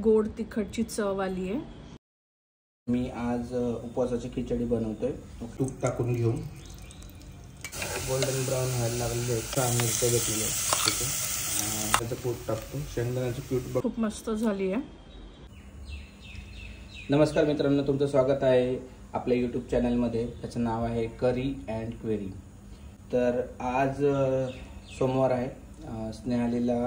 गोड तिखटची चव आली आहे। मी आज उपवासाची खिचडी बनवतोय। तूप टाकून घेऊन गोल्डन ब्राउन व्हायला लागले 6 मिरच्या घेतलेले, ठीक आहे। त्याचं कूट टाकतो, शेंगदाण्याचं कूट खूप मस्त झाली आहे। नमस्कार मित्रांनो, तुमचं स्वागत आहे आपल्या यूट्यूब चॅनलमध्ये। त्याचं नाव आहे करी अँड क्वेरी। तर आज सोमवार आहे, स्नेहालीला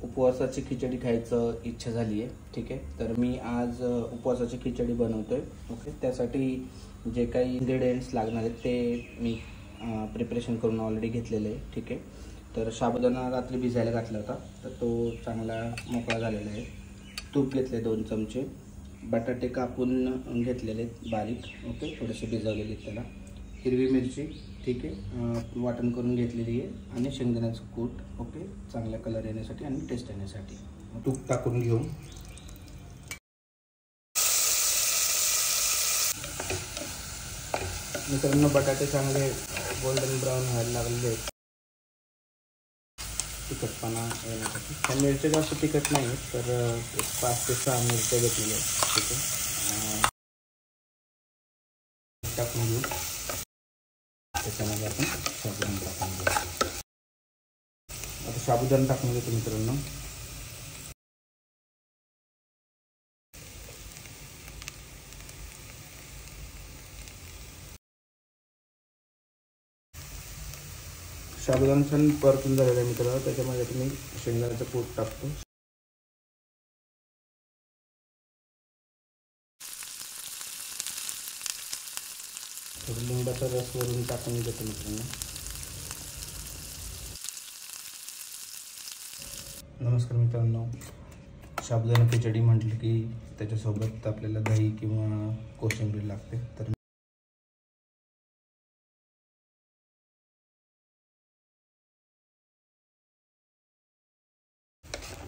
उपवासाची खिचडी खायचं इच्छा झाली आहे, ठीक आहे। तर मी आज उपवासाची खिचडी बनवतोय, ओके। त्यासाठी जे काही इन्ग्रेडियंट्स लागणार आहेत ते मी प्रिपरेशन करून ऑलरेडी घेतलेले आहे, ठीक आहे। तर साबुदाणा रात्री भिजायला घातला होता, तर तो चांगला मोकळा झालेला आहे। तूप घेतले 2 चमचे, बटाटे कापून घेतलेले बारीक, ओके, थोडेसे भिजवलेले त्याला, हिरवी मिरची, ठीक आहे, वाटण करून घेतलेली आहे, आणि शेंगदाण्याचं कूट, ओके, चांगला कलर येण्यासाठी आणि टेस्ट येण्यासाठी। तूप टाकून घेऊन मित्रांनो बटाटे चांगले गोल्डन ब्राउन व्हायला लागलेले आहेत तिखटपणा येण्यासाठी। त्या मिरच्या जास्त तिखट नाही, तर 5 ते 6 मिरच्या घेतलेल्या, ठीक आहे। टाकून घेऊ, त्याच्यामध्ये आपण साबुदाणा टाकून घेऊ। आता साबुदाणा टाकून घेतो मित्रांनो। साबुदाणा छान परतून झालेला आहे मित्रांनो, त्याच्यामध्ये तुम्ही शेंगदाण्याचं कूट टाकतो, थोडं लिंबाचा रस वरून टाकून घेतो मित्रांनो। नमस्कार मित्रांनो, साबुदाणा खिचडी म्हटलं की त्याच्यासोबत आपल्याला दही किंवा कोशिंबीर लागते। तर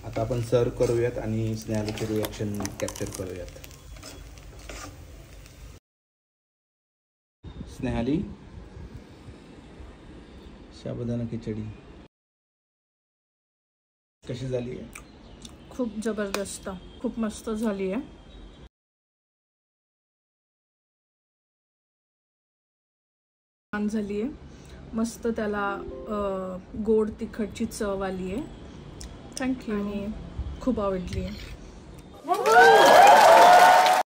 आता आपण सर्व करूयात आणि स्नेहालीचे रिॲक्शन कॅप्चर करूयात। स्नेहाली, साबुदाणा खिचडी कशी झाली आहे? खूप जबरदस्त, खूप मस्त झाली आहे। छान झाली आहे, मस्त त्याला गोड तिखटची चव आली आहे। थँक्यू, खूप आवडली आहे।